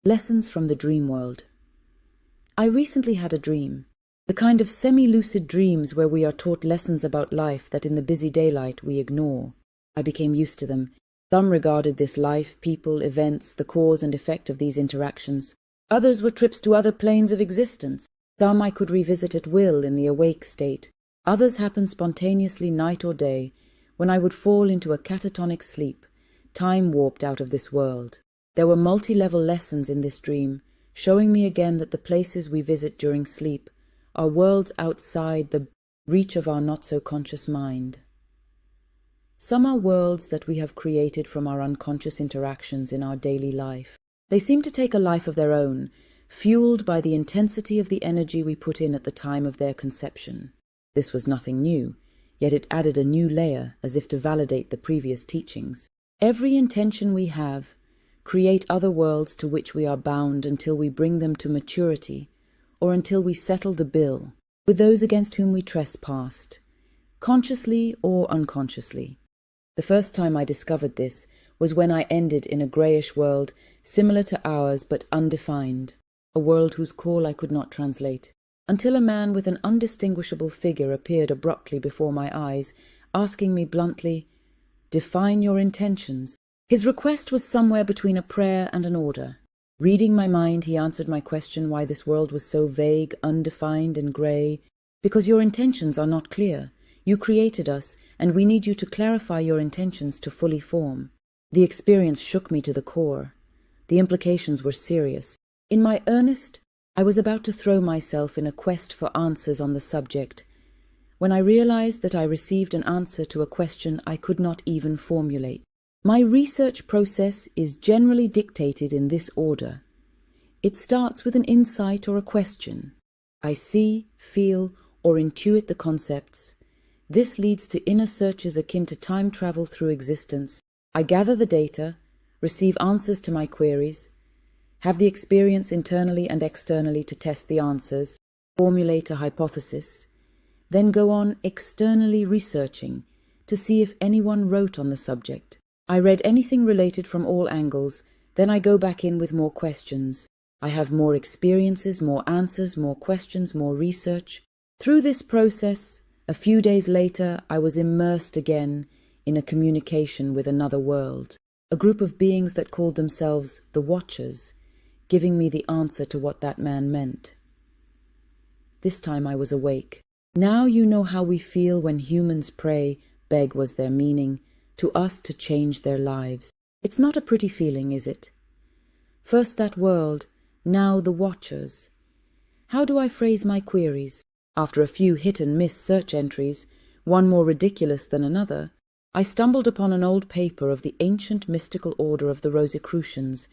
Lessons from the dream world. I recently had a dream. The kind of semi-lucid dreams where we are taught lessons about life that in the busy daylight we ignore. I became used to them. Some regarded this life, people, events, the cause and effect of these interactions. Others were trips to other planes of existence. Some I could revisit at will in the awake state. Others happened spontaneously night or day, when I would fall into a catatonic sleep, time warped out of this world. There were multi-level lessons in this dream, showing me again that the places we visit during sleep are worlds outside the reach of our not-so-conscious mind. Some are worlds that we have created from our unconscious interactions in our daily life. They seem to take a life of their own, fueled by the intensity of the energy we put in at the time of their conception. This was nothing new, yet it added a new layer as if to validate the previous teachings. Every intention we have create other worlds to which we are bound until we bring them to maturity, or until we settle the bill with those against whom we trespassed, consciously or unconsciously. The first time I discovered this was when I ended in a greyish world similar to ours but undefined, a world whose call I could not translate, until a man with an undistinguishable figure appeared abruptly before my eyes, asking me bluntly, "Define your intentions." His request was somewhere between a prayer and an order. Reading my mind, he answered my question why this world was so vague, undefined and grey. "Because your intentions are not clear. You created us, and we need you to clarify your intentions to fully form." The experience shook me to the core. The implications were serious. In my earnest, I was about to throw myself in a quest for answers on the subject, when I realized that I received an answer to a question I could not even formulate. My research process is generally dictated in this order. It starts with an insight or a question. I see, feel, or intuit the concepts. This leads to inner searches akin to time travel through existence. I gather the data, receive answers to my queries, have the experience internally and externally to test the answers, formulate a hypothesis, then go on externally researching to see if anyone wrote on the subject. I read anything related from all angles, then I go back in with more questions. I have more experiences, more answers, more questions, more research. Through this process, a few days later, I was immersed again in a communication with another world, a group of beings that called themselves the Watchers, giving me the answer to what that man meant. This time I was awake. Now you know how we feel when humans pray, beg was their meaning, to us to change their lives. It's not a pretty feeling, is it? First that world, now the Watchers. How do I phrase my queries? After a few hit-and-miss search entries, one more ridiculous than another, I stumbled upon an old paper of the ancient mystical order of the Rosicrucians,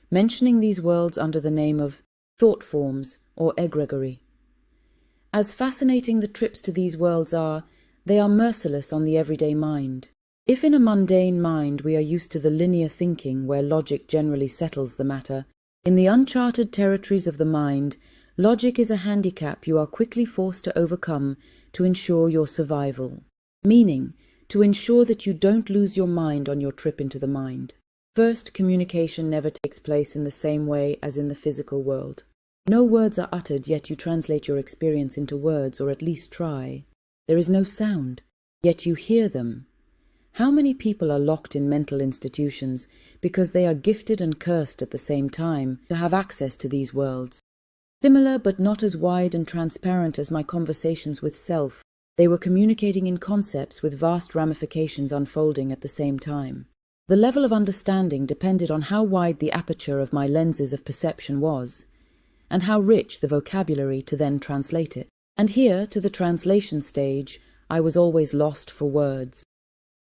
mentioning these worlds under the name of thought forms or egregory. As fascinating the trips to these worlds are, they are merciless on the everyday mind. If in a mundane mind we are used to the linear thinking where logic generally settles the matter, in the uncharted territories of the mind, logic is a handicap you are quickly forced to overcome to ensure your survival. Meaning, to ensure that you don't lose your mind on your trip into the mind. First, communication never takes place in the same way as in the physical world. No words are uttered, yet you translate your experience into words, or at least try. There is no sound, yet you hear them. How many people are locked in mental institutions because they are gifted and cursed at the same time to have access to these worlds? Similar but not as wide and transparent as my conversations with self, they were communicating in concepts with vast ramifications unfolding at the same time. The level of understanding depended on how wide the aperture of my lenses of perception was, and how rich the vocabulary to then translate it. And here, to the translation stage, I was always lost for words.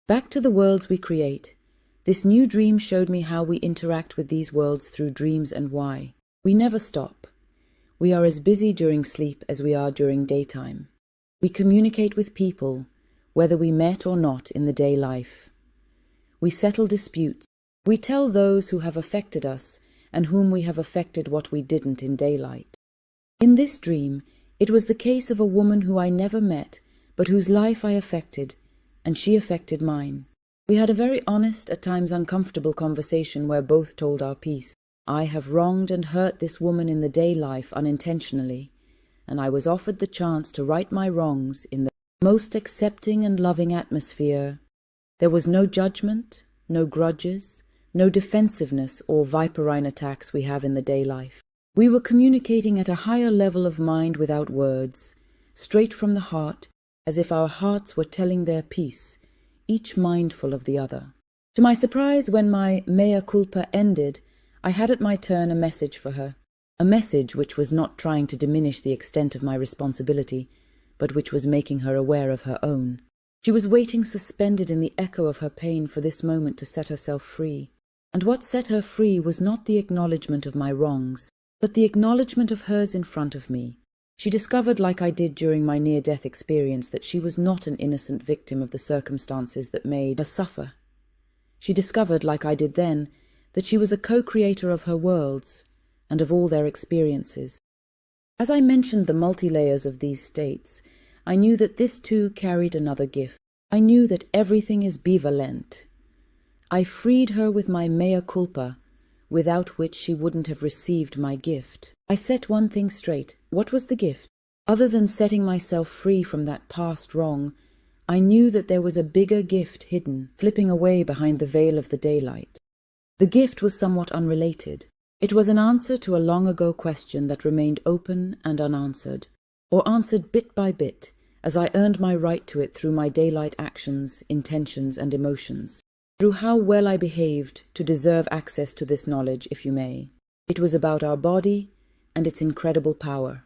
Back to the worlds we create. This new dream showed me how we interact with these worlds through dreams and why. We never stop. We are as busy during sleep as we are during daytime. We communicate with people, whether we met or not in the day life. We settle disputes. We tell those who have affected us and whom we have affected what we didn't in daylight. In this dream, it was the case of a woman who I never met, but whose life I affected, and she affected mine. We had a very honest, at times uncomfortable conversation where both told our piece. I have wronged and hurt this woman in the day life unintentionally, and I was offered the chance to right my wrongs in the most accepting and loving atmosphere. There was no judgment, no grudges, no defensiveness or viperine attacks we have in the day life. We were communicating at a higher level of mind without words, straight from the heart, as if our hearts were telling their piece, each mindful of the other. To my surprise, when my mea culpa ended, I had at my turn a message for her, a message which was not trying to diminish the extent of my responsibility, but which was making her aware of her own. She was waiting suspended in the echo of her pain for this moment to set herself free. And what set her free was not the acknowledgement of my wrongs, but the acknowledgement of hers in front of me. She discovered, like I did during my near-death experience, that she was not an innocent victim of the circumstances that made her suffer. She discovered, like I did then, that she was a co-creator of her worlds and of all their experiences. As I mentioned the multi-layers of these states, I knew that this too carried another gift. I knew that everything is bivalent. I freed her with my mea culpa, without which she wouldn't have received my gift. I set one thing straight. What was the gift? Other than setting myself free from that past wrong, I knew that there was a bigger gift hidden, slipping away behind the veil of the daylight. The gift was somewhat unrelated. It was an answer to a long-ago question that remained open and unanswered, or answered bit by bit, as I earned my right to it through my daylight actions, intentions, and emotions, through how well I behaved to deserve access to this knowledge, if you may. It was about our body and its incredible power.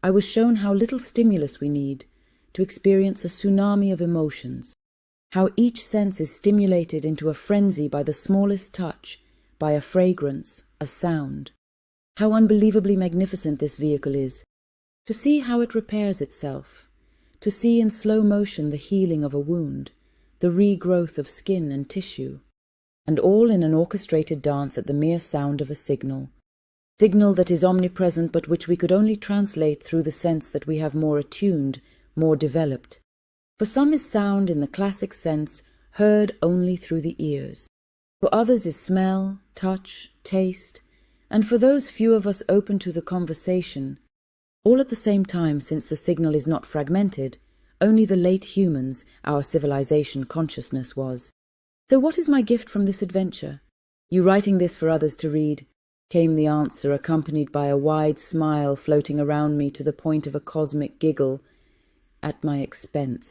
I was shown how little stimulus we need to experience a tsunami of emotions, how each sense is stimulated into a frenzy by the smallest touch, by a fragrance, a sound. How unbelievably magnificent this vehicle is, to see how it repairs itself, to see in slow motion the healing of a wound, the regrowth of skin and tissue, and all in an orchestrated dance at the mere sound of a signal that is omnipresent but which we could only translate through the sense that we have more attuned, more developed. For some is sound in the classic sense heard only through the ears. For others is smell, touch, taste, and for those few of us open to the conversation, all at the same time, since the signal is not fragmented, only the late humans, our civilization consciousness was. So what is my gift from this adventure? You writing this for others to read, came the answer, accompanied by a wide smile floating around me to the point of a cosmic giggle at my expense.